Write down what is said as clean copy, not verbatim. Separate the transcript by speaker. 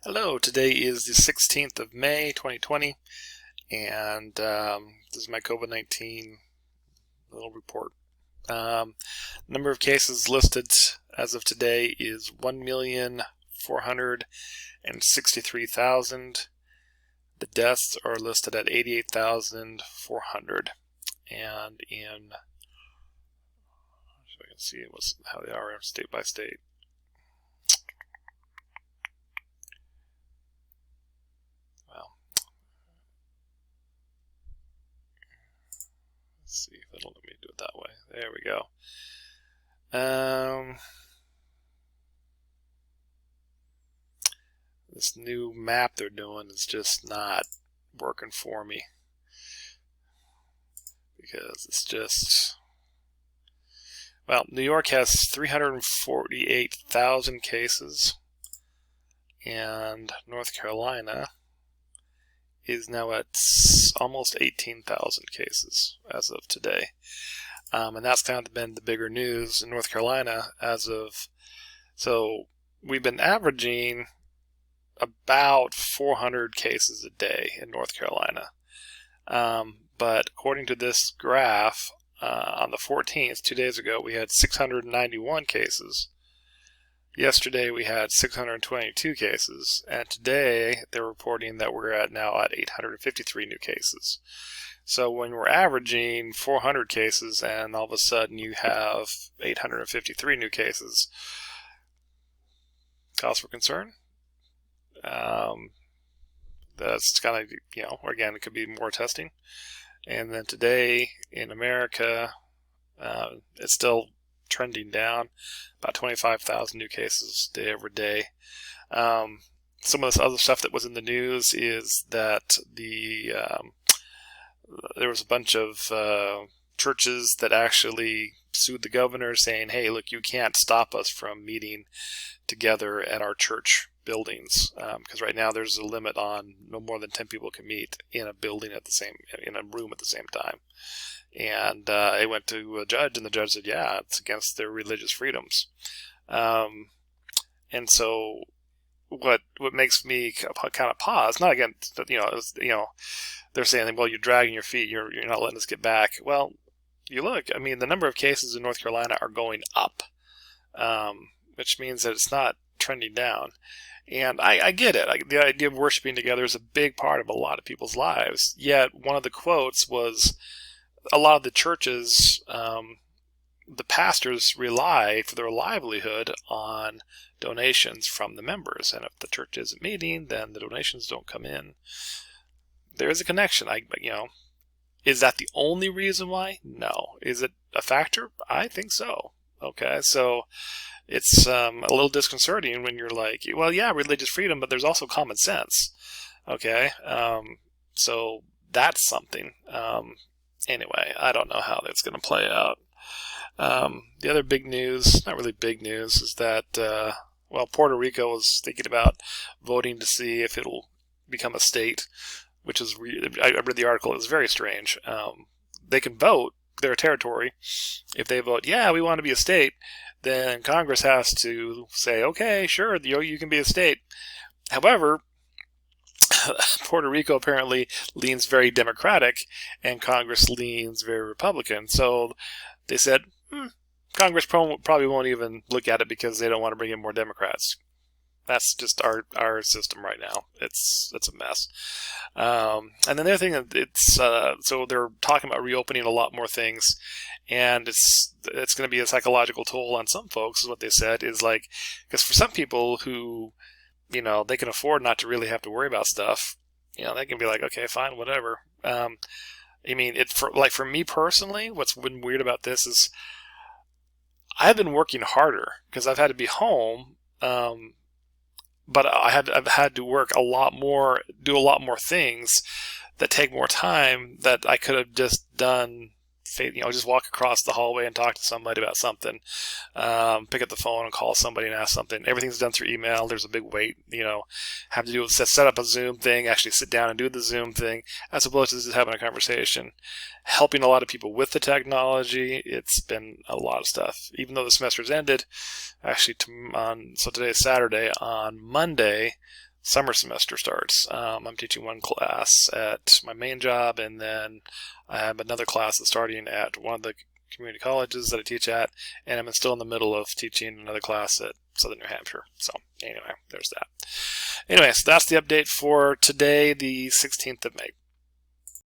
Speaker 1: Hello, today is the 16th of May 2020, and this is my COVID-19 little report. Number of cases listed as of today is 1,463,000. The deaths are listed at 88,400. And so I can see how they are state by state. See if it'll let me do it that way. There we go. This new map they're doing is just not working for me because it's just, well, New York has 348,000 cases and North Carolina is now at almost 18,000 cases as of today. And that's kind of been the bigger news in North Carolina so we've been averaging about 400 cases a day in North Carolina. But according to this graph, on the 14th, 2 days ago, we had 691 cases. Yesterday we had 622 cases, and today they're reporting that we're now at 853 new cases. So when we're averaging 400 cases and all of a sudden you have 853 new cases, cause for concern. That's kind of, again, it could be more testing. And then today in America, it's still trending down, about 25,000 new cases day over day. Some of this other stuff that was in the news is that there was a bunch of churches that actually sued the governor saying, hey, look, you can't stop us from meeting together at our church buildings, because right now there's a limit on no more than 10 people can meet in a building in a room at the same time. And it went to a judge, and the judge said, yeah, it's against their religious freedoms. And so what makes me kind of pause, not against, they're saying, well, you're dragging your feet, you're not letting us get back. Well, you look, I mean, the number of cases in North Carolina are going up, which means that it's not trending down. And I get it. The idea of worshiping together is a big part of a lot of people's lives. Yet one of the quotes was, a lot of the churches, the pastors rely for their livelihood on donations from the members. And if the church isn't meeting, then the donations don't come in. There is a connection. Is that the only reason why? No. Is it a factor? I think so. Okay, so it's a little disconcerting when you're like, well, yeah, religious freedom, but there's also common sense. Okay, so that's something. Anyway, I don't know how that's going to play out. The other big news, not really big news, is that, Puerto Rico was thinking about voting to see if it'll become a state, which is, I read the article, it was very strange. They can vote, their territory. If they vote, yeah, we want to be a state, then Congress has to say, okay, sure, you can be a state. However, Puerto Rico apparently leans very Democratic, and Congress leans very Republican. So they said, Congress probably won't even look at it because they don't want to bring in more Democrats. That's just our system right now. It's a mess. And then the other thing, so they're talking about reopening a lot more things, and it's going to be a psychological toll on some folks, is what they said, is like, because for some people who, they can afford not to really have to worry about stuff, they can be like, okay, fine, whatever. For me personally, what's been weird about this is I've been working harder because I've had to be home, but I've had to work a lot more, do a lot more things that take more time that I could have just done. Just walk across the hallway and talk to somebody about something, pick up the phone and call somebody and ask something. Everything's done through email. There's a big wait, have to do set up a Zoom thing, actually sit down and do the Zoom thing, as opposed to just having a conversation. Helping a lot of people with the technology. It's been a lot of stuff. Even though the semester's ended, actually, so today is Saturday. On Monday, summer semester starts. I'm teaching one class at my main job, and then I have another class that's starting at one of the community colleges that I teach at, and I'm still in the middle of teaching another class at Southern New Hampshire. So anyway, there's that. Anyway, so that's the update for today, the 16th of May.